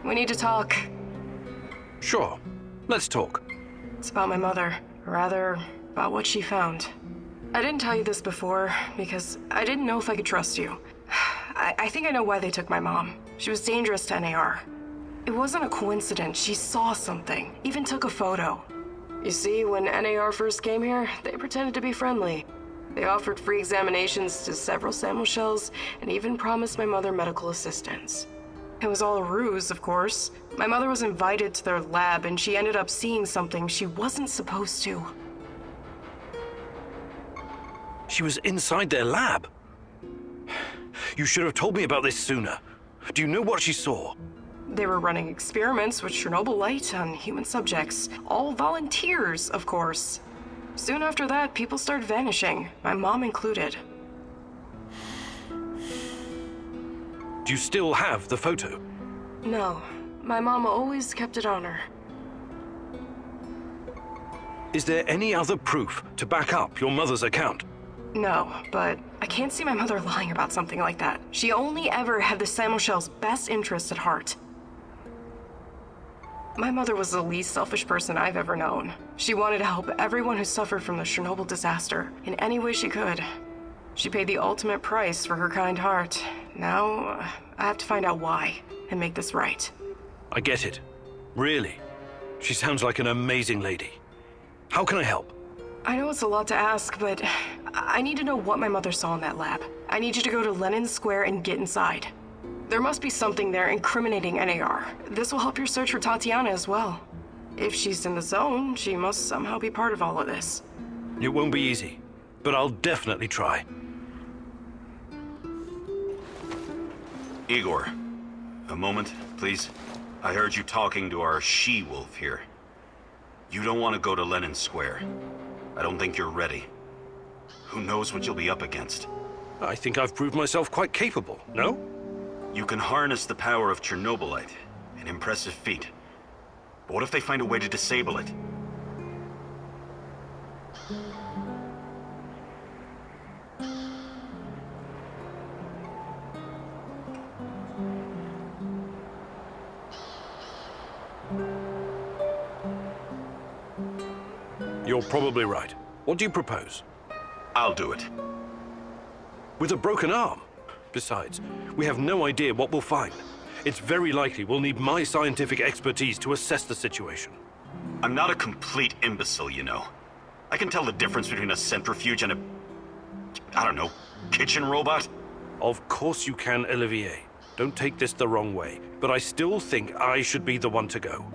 We need to talk. Sure. Let's talk. It's about my mother. Or rather, about what she found. I didn't tell you this before, because I didn't know if I could trust you. I think I know why they took my mom. She was dangerous to NAR. It wasn't a coincidence. She saw something, even took a photo. You see, when NAR first came here, they pretended to be friendly. They offered free examinations to several sample shells and even promised my mother medical assistance. It was all a ruse, of course. My mother was invited to their lab and she ended up seeing something she wasn't supposed to. She was inside their lab. You should have told me about this sooner. Do you know what she saw? They were running experiments with ChernobyLite on human subjects. All volunteers, of course. Soon after that, people started vanishing, my mom included. Do you still have the photo? No. My mom always kept it on her. Is there any other proof to back up your mother's account? No, but I can't see my mother lying about something like that. She only ever had the Samuel's best interest at heart. My mother was the least selfish person I've ever known. She wanted to help everyone who suffered from the Chernobyl disaster in any way she could. She paid the ultimate price for her kind heart. Now, I have to find out why and make this right. I get it. Really. She sounds like an amazing lady. How can I help? I know it's a lot to ask, but I need to know what my mother saw in that lab. I need you to go to Lenin Square and get inside. There must be something there incriminating NAR. This will help your search for Tatiana as well. If she's in the zone, she must somehow be part of all of this. It won't be easy, but I'll definitely try. Igor, a moment, please. I heard you talking to our she-wolf here. You don't want to go to Lenin Square. I don't think you're ready. Who knows what you'll be up against? I think I've proved myself quite capable, no? You can harness the power of ChernobyLite. An impressive feat. But what if they find a way to disable it? You're probably right. What do you propose? I'll do it. With a broken arm? Besides, we have no idea what we'll find. It's very likely we'll need my scientific expertise to assess the situation. I'm not a complete imbecile, you know. I can tell the difference between a centrifuge and a... I don't know, kitchen robot? Of course you can, Olivier. Don't take this the wrong way, but I still think I should be the one to go.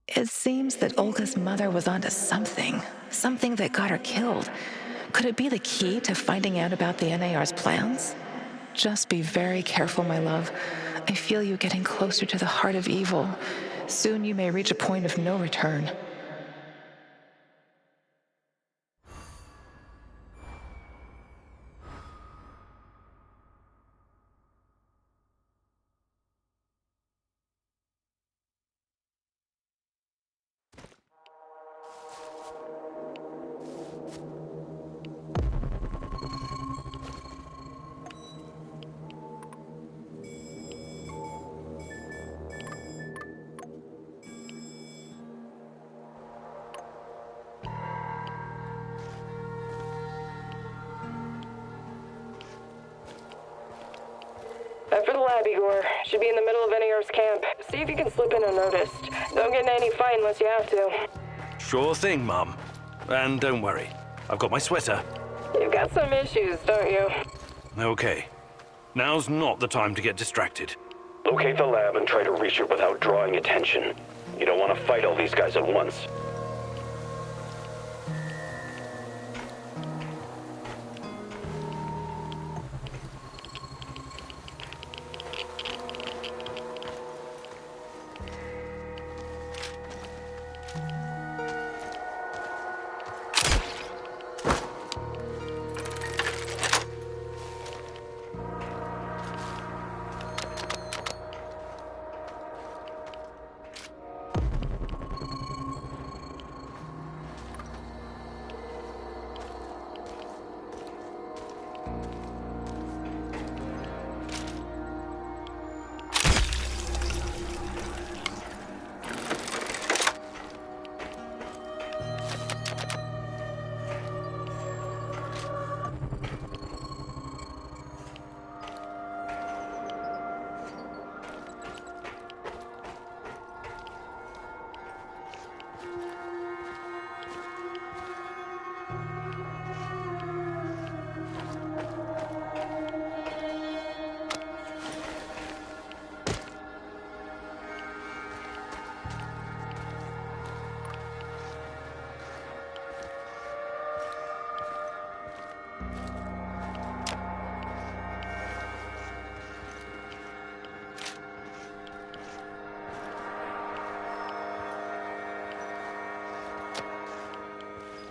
It seems that Olga's mother was onto something that got her killed. Could it be the key to finding out about the NAR's plans? Just be very careful, my love. I feel you getting closer to the heart of evil. Soon you may reach a point of no return. lab, Igor. Should be in the middle of NAR's camp. See if you can slip in unnoticed. Don't get in any fight unless you have to. Sure thing, Mum. And don't worry, I've got my sweater. You've got some issues, don't you? Okay. Now's not the time to get distracted. Locate the lab and try to reach it without drawing attention. You don't want to fight all these guys at once.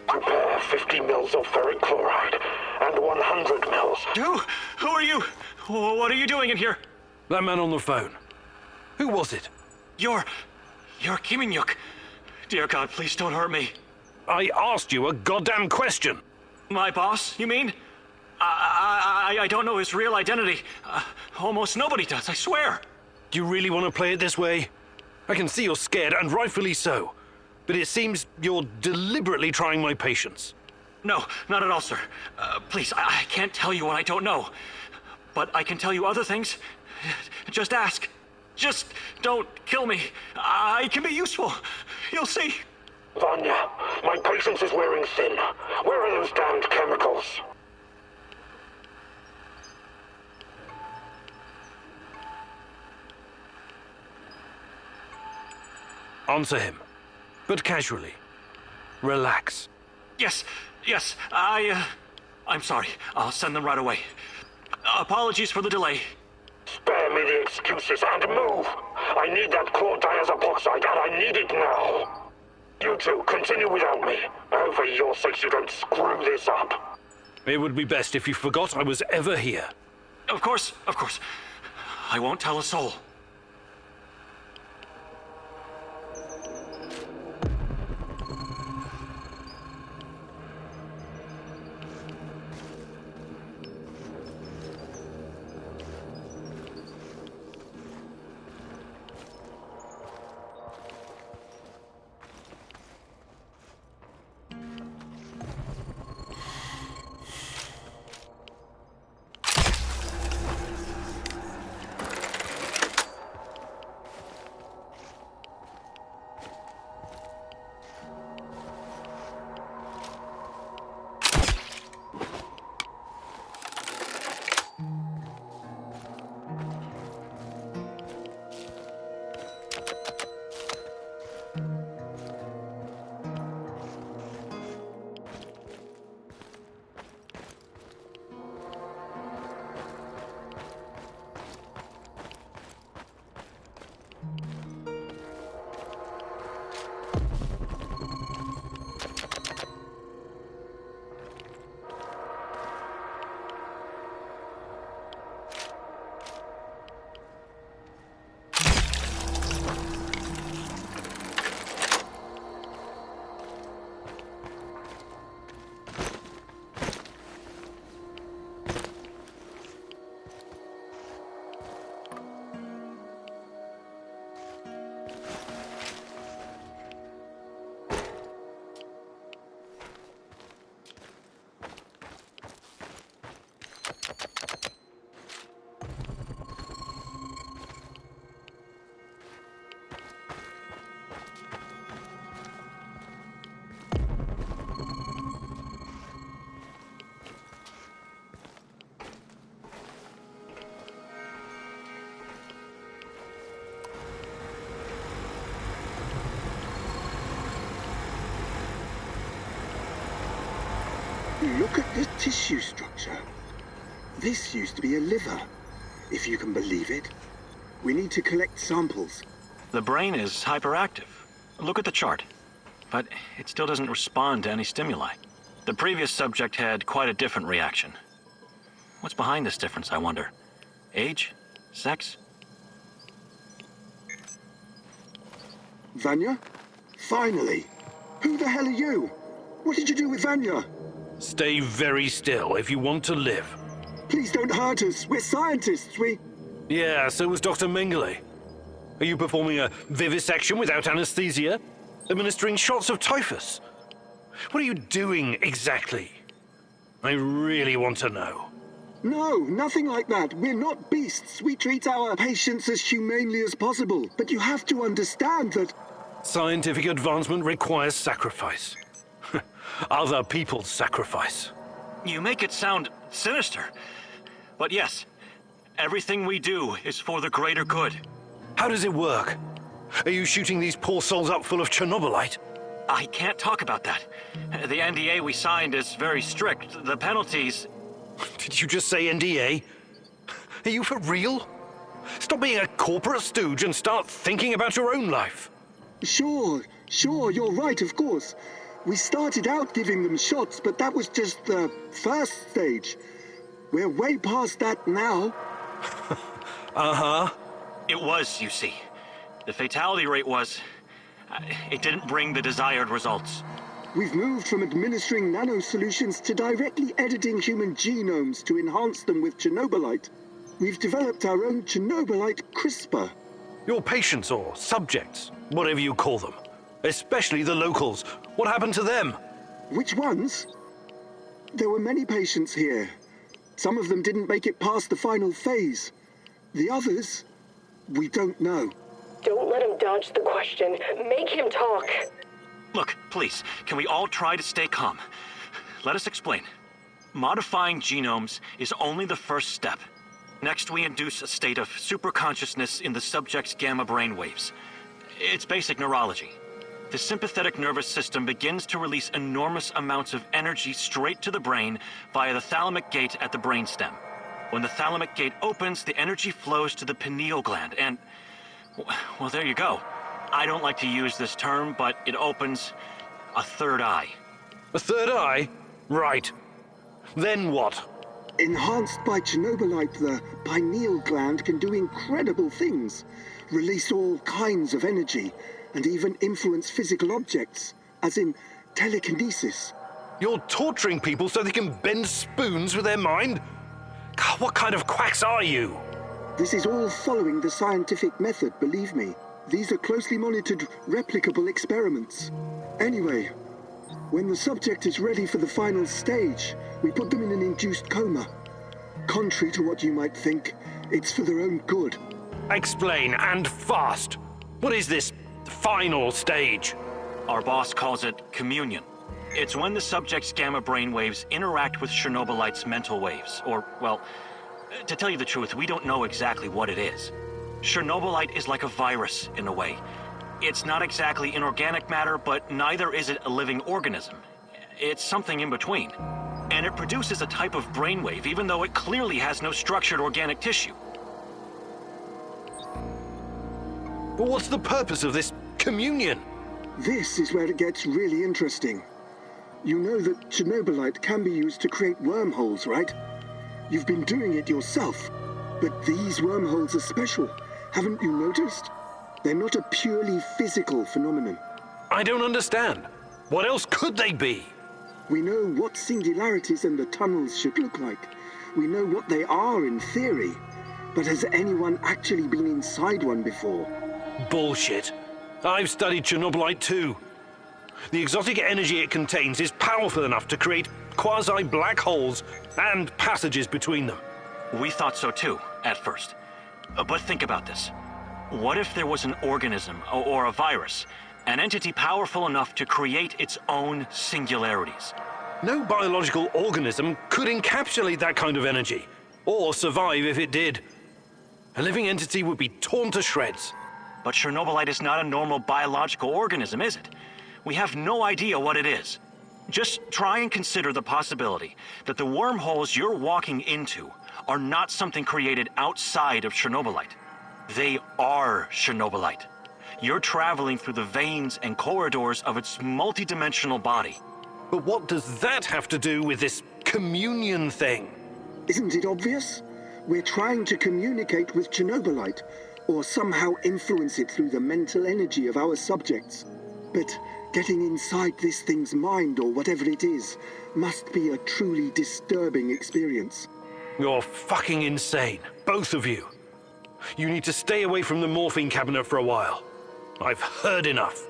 Prepare 50 mils of ferric chloride and 100 mils. Who are you? What are you doing in here? That man on the phone. Who was it? You're Kiminyuk. Dear God, please don't hurt me. I asked you a goddamn question. My boss, you mean? I don't know his real identity. Almost nobody does, I swear. Do you really want to play it this way? I can see you're scared, and rightfully so. But it seems you're deliberately trying my patience. No, not at all, sir. Please, I can't tell you what I don't know. But I can tell you other things. Just ask. Just don't kill me. I can be useful. You'll see. Vanya, my patience is wearing thin. Where are those damned chemicals? Answer him. But casually. Relax. Yes, I'm sorry. I'll send them right away. Apologies for the delay. Spare me the excuses and move. I need that chlordiazopoxide and I need it now. You two, continue without me. Oh, for your sakes, you don't screw this up. It would be best if you forgot I was ever here. Of course. I won't tell a soul. Look at the tissue structure. This used to be a liver, if you can believe it. We need to collect samples. The brain is hyperactive. Look at the chart. But it still doesn't respond to any stimuli. The previous subject had quite a different reaction. What's behind this difference, I wonder? Age? Sex? Vanya? Finally! Who the hell are you? What did you do with Vanya? Stay very still if you want to live. Please don't hurt us. We're scientists. Yeah, so was Dr. Mengele. Are you performing a vivisection without anesthesia? Administering shots of typhus? What are you doing exactly? I really want to know. No, nothing like that. We're not beasts. We treat our patients as humanely as possible. But you have to understand that... Scientific advancement requires sacrifice. Other people's sacrifice. You make it sound sinister. But yes, everything we do is for the greater good. How does it work? Are you shooting these poor souls up full of ChernobyLite? I can't talk about that. The NDA we signed is very strict. The penalties... Did you just say NDA? Are you for real? Stop being a corporate stooge and start thinking about your own life. Sure, you're right, of course. We started out giving them shots, but that was just the first stage. We're way past that now. Uh-huh. It was, you see. The fatality rate was... it didn't bring the desired results. We've moved from administering nano-solutions to directly editing human genomes to enhance them with ChernobyLite. We've developed our own ChernobyLite CRISPR. Your patients or subjects, whatever you call them. Especially the locals. What happened to them? Which ones? There were many patients here. Some of them didn't make it past the final phase. The others, we don't know. Don't let him dodge the question. Make him talk. Look, please, can we all try to stay calm? Let us explain. Modifying genomes is only the first step. Next, we induce a state of superconsciousness in the subject's gamma brainwaves. It's basic neurology. The sympathetic nervous system begins to release enormous amounts of energy straight to the brain via the thalamic gate at the brainstem. When the thalamic gate opens, the energy flows to the pineal gland and... well, there you go. I don't like to use this term, but it opens a third eye. A third eye? Right. Then what? Enhanced by ChernobyLite, the pineal gland can do incredible things. Release all kinds of energy, and even influence physical objects, as in telekinesis. You're torturing people so they can bend spoons with their mind? God, what kind of quacks are you? This is all following the scientific method, believe me. These are closely monitored, replicable experiments. Anyway, when the subject is ready for the final stage, we put them in an induced coma. Contrary to what you might think, it's for their own good. Explain, and fast. What is this final stage? Our boss calls it communion. It's when the subject's gamma brainwaves interact with ChernobyLite's mental waves, or, well, to tell you the truth, we don't know exactly what it is. ChernobyLite is like a virus, in a way. It's not exactly inorganic matter, but neither is it a living organism. It's something in between. And it produces a type of brainwave, even though it clearly has no structured organic tissue. But what's the purpose of this communion? This is where it gets really interesting. You know that ChernobyLite can be used to create wormholes, right? You've been doing it yourself. But these wormholes are special. Haven't you noticed? They're not a purely physical phenomenon. I don't understand. What else could they be? We know what singularities and the tunnels should look like. We know what they are in theory. But has anyone actually been inside one before? Bullshit. I've studied ChernobyLite too. The exotic energy it contains is powerful enough to create quasi-black holes and passages between them. We thought so too, at first. But think about this. What if there was an organism, or a virus, an entity powerful enough to create its own singularities? No biological organism could encapsulate that kind of energy, or survive if it did. A living entity would be torn to shreds. But ChernobyLite is not a normal biological organism, is it? We have no idea what it is. Just try and consider the possibility that the wormholes you're walking into are not something created outside of ChernobyLite. They are ChernobyLite. You're traveling through the veins and corridors of its multidimensional body. But what does that have to do with this communion thing? Isn't it obvious? We're trying to communicate with ChernobyLite, or somehow influence it through the mental energy of our subjects. But getting inside this thing's mind, or whatever it is, must be a truly disturbing experience. You're fucking insane, both of you. You need to stay away from the morphine cabinet for a while. I've heard enough.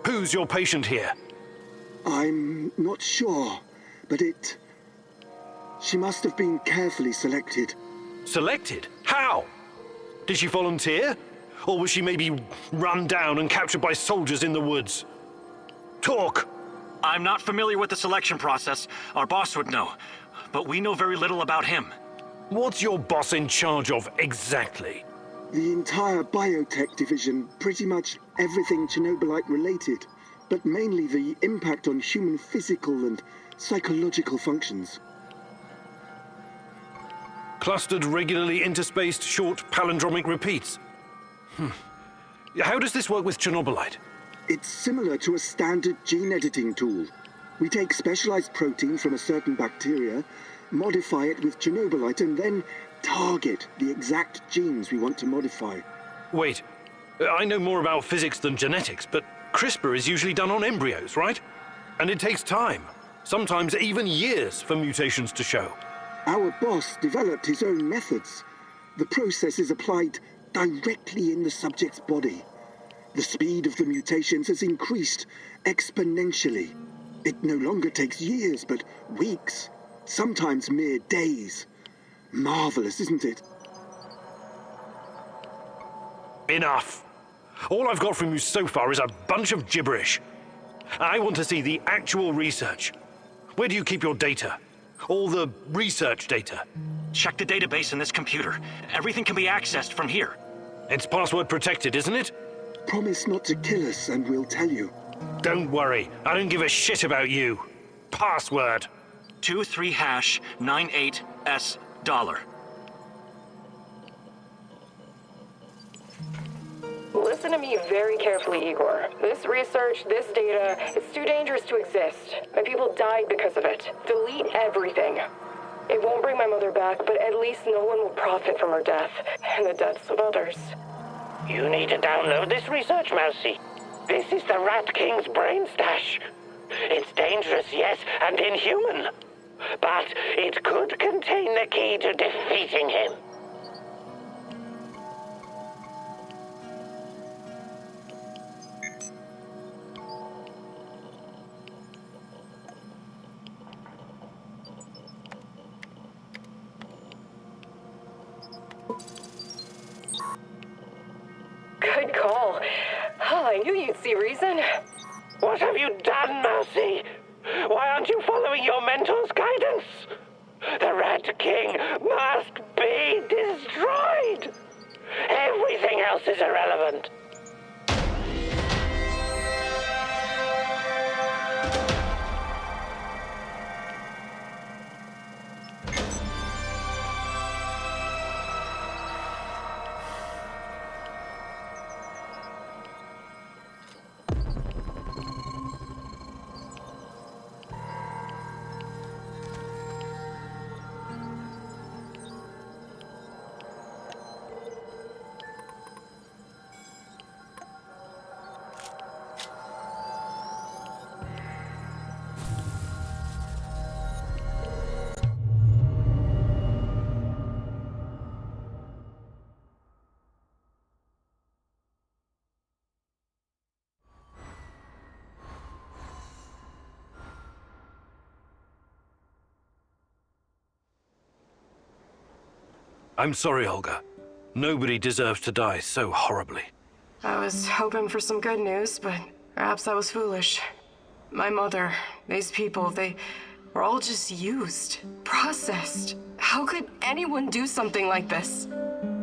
Who's your patient here? I'm not sure, but she must have been carefully selected. Selected? How? Did she volunteer? Or was she maybe run down and captured by soldiers in the woods? Talk! I'm not familiar with the selection process. Our boss would know. But we know very little about him. What's your boss in charge of exactly? The entire biotech division, pretty much everything ChernobyLite related, but mainly the impact on human physical and psychological functions. Clustered, regularly interspaced, short palindromic repeats. How does this work with ChernobyLite? It's similar to a standard gene editing tool. We take specialized protein from a certain bacteria, modify it with ChernobyLite, and then target the exact genes we want to modify. Wait, I know more about physics than genetics, but CRISPR is usually done on embryos, right? And it takes time, sometimes even years, for mutations to show. Our boss developed his own methods. The process is applied directly in the subject's body. The speed of the mutations has increased exponentially. It no longer takes years, but weeks, sometimes mere days. Marvelous, isn't it? Enough. All I've got from you so far is a bunch of gibberish. I want to see the actual research. Where do you keep your data? All the research data? Check the database in this computer. Everything can be accessed from here. It's password protected, isn't it? Promise not to kill us and we'll tell you. Don't worry, I don't give a shit about you. Password. 23#98S$. Listen to me very carefully, Igor. This research, this data, it's too dangerous to exist. My people died because of it. Delete everything. It won't bring my mother back, but at least no one will profit from her death, and the deaths of others. You need to download this research, Mousy. This is the Rat King's brain stash. It's dangerous, yes, and inhuman. But it could contain the key to defeating him. Good call. Oh, I knew you'd see reason. What have you done, Mousy? Why aren't you following your mentor's guidance? The Rat King must be destroyed. Everything else is irrelevant. I'm sorry, Olga. Nobody deserves to die so horribly. I was hoping for some good news, but perhaps I was foolish. My mother, these people, they were all just used, processed. How could anyone do something like this?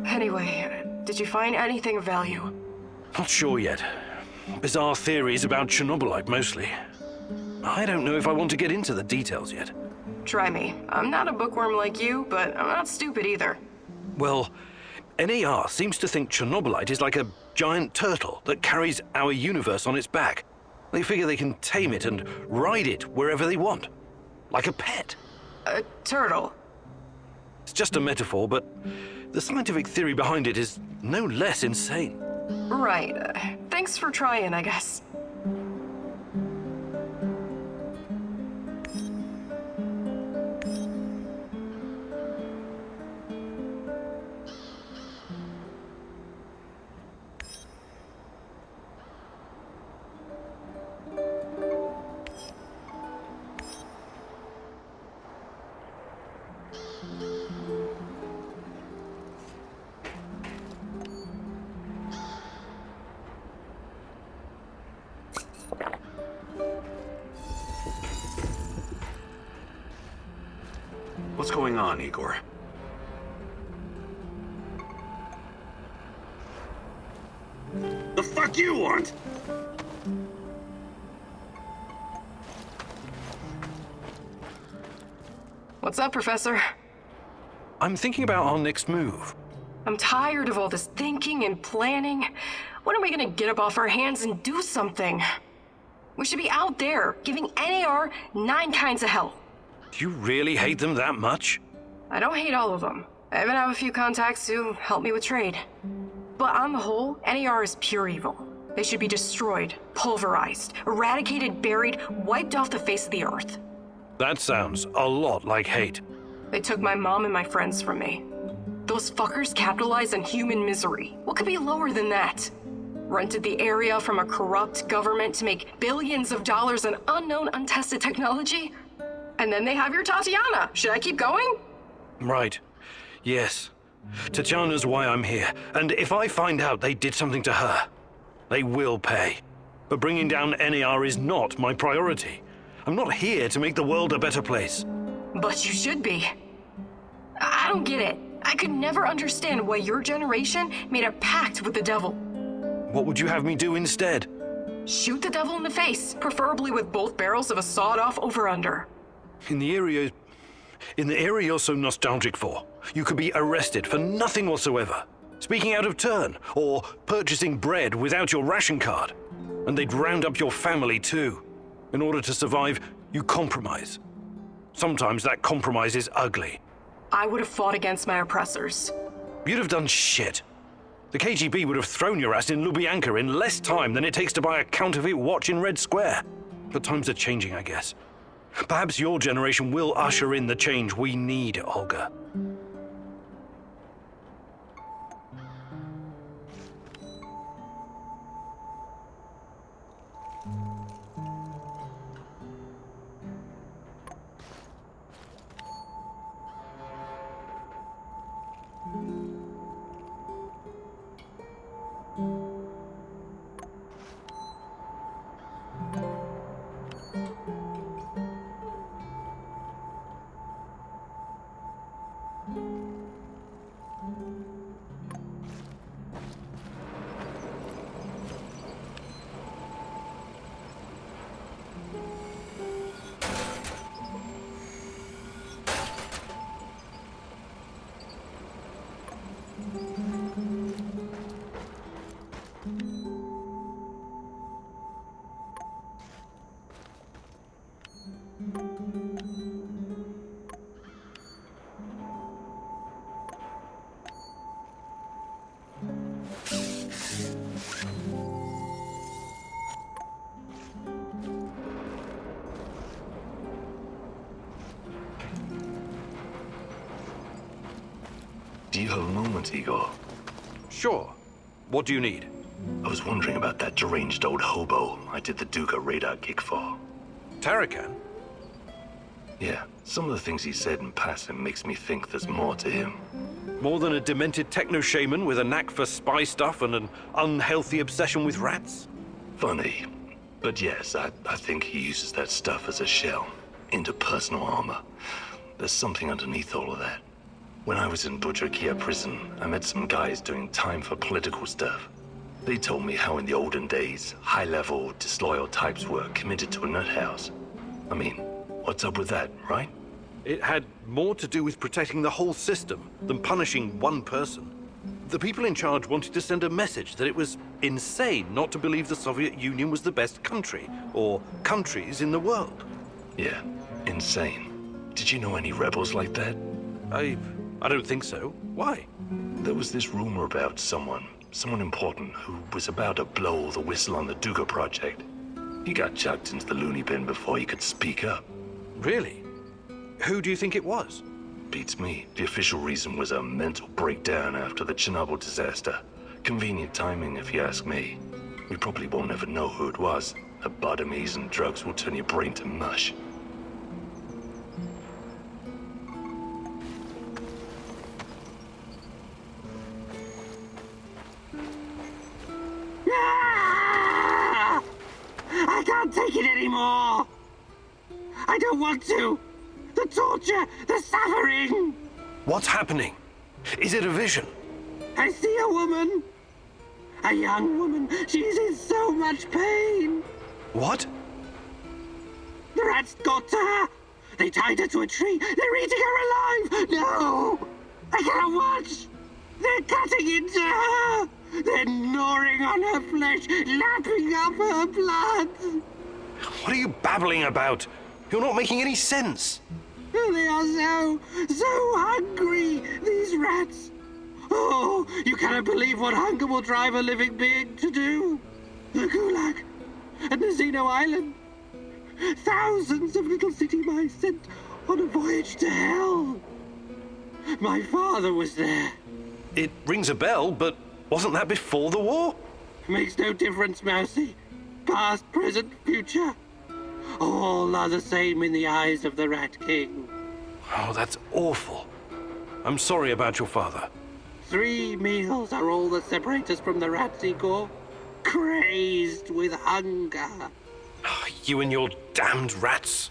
Anyway, did you find anything of value? Not sure yet. bizarre theories about ChernobyLite mostly. I don't know if I want to get into the details yet. Try me. I'm not a bookworm like you, but I'm not stupid either. Well, NAR seems to think ChernobyLite is like a giant turtle that carries our universe on its back. They figure they can tame it and ride it wherever they want. Like a pet. A turtle? It's just a metaphor, but the scientific theory behind it is no less insane. Right. Thanks for trying, I guess. What's going on, Igor? The fuck you want? What's up, Professor? I'm thinking about our next move. I'm tired of all this thinking and planning. When are we gonna get up off our hands and do something? We should be out there, giving NAR 9 kinds of hell. Do you really hate them that much? I don't hate all of them. I even have a few contacts who help me with trade. But on the whole, NAR is pure evil. They should be destroyed, pulverized, eradicated, buried, wiped off the face of the earth. That sounds a lot like hate. They took my mom and my friends from me. Those fuckers capitalize on human misery. What could be lower than that? Rented the area from a corrupt government to make billions of dollars on unknown, untested technology? And then they have your Tatiana. Should I keep going? Right. Yes. Tatiana's why I'm here. And if I find out they did something to her, they will pay. But bringing down NAR is not my priority. I'm not here to make the world a better place. But you should be. I don't get it. I could never understand why your generation made a pact with the devil. What would you have me do instead? Shoot the devil in the face, preferably with both barrels of a sawed-off over-under. In the area you're so nostalgic for, you could be arrested for nothing whatsoever. Speaking out of turn, or purchasing bread without your ration card. And they'd round up your family too. In order to survive, you compromise. Sometimes that compromise is ugly. I would have fought against my oppressors. You'd have done shit. The KGB would have thrown your ass in Lubyanka in less time than it takes to buy a counterfeit watch in Red Square. But times are changing, I guess. Perhaps your generation will usher in the change we need, Olga. Do you have a moment, Igor? Sure. What do you need? I was wondering about that deranged old hobo I did the Duga radar gig for. Tarakan? Yeah, some of the things he said in passing makes me think there's more to him. More than a demented techno-shaman with a knack for spy stuff and an unhealthy obsession with rats? Funny. But yes, I think he uses that stuff as a shell, into personal armor. There's something underneath all of that. When I was in Budrakia prison, I met some guys doing time for political stuff. They told me how in the olden days, high-level, disloyal types were committed to a nut house. I mean, what's up with that, right? It had more to do with protecting the whole system than punishing one person. The people in charge wanted to send a message that it was insane not to believe the Soviet Union was the best country, or countries in the world. Yeah, insane. Did you know any rebels like that? I don't think so. Why? There was this rumor about someone important who was about to blow the whistle on the Duga project. He got chucked into the loony bin before he could speak up. Really? Who do you think it was? Beats me. The official reason was a mental breakdown after the Chernobyl disaster. Convenient timing, if you ask me. We probably won't ever know who it was. Lobotomies and drugs will turn your brain to mush. I can't take it anymore! I don't want to! The torture! The suffering! What's happening? Is it a vision? I see a woman! A young woman. She's in so much pain! What? The rats got to her! They tied her to a tree! They're eating her alive! No! I cannot watch! They're cutting into her! They're gnawing on her flesh, lapping up her blood! What are you babbling about? You're not making any sense. They are so hungry, these rats. Oh, you cannot believe what hunger will drive a living being to do. The Gulag and the Xeno Island. Thousands of little city mice sent on a voyage to hell. My father was there. It rings a bell, but wasn't that before the war? Makes no difference, Mousy. Past, present, future. All are the same in the eyes of the Rat King. Oh, that's awful. I'm sorry about your father. 3 meals are all that separate us from the rats, Igor. Crazed with hunger. You and your damned rats.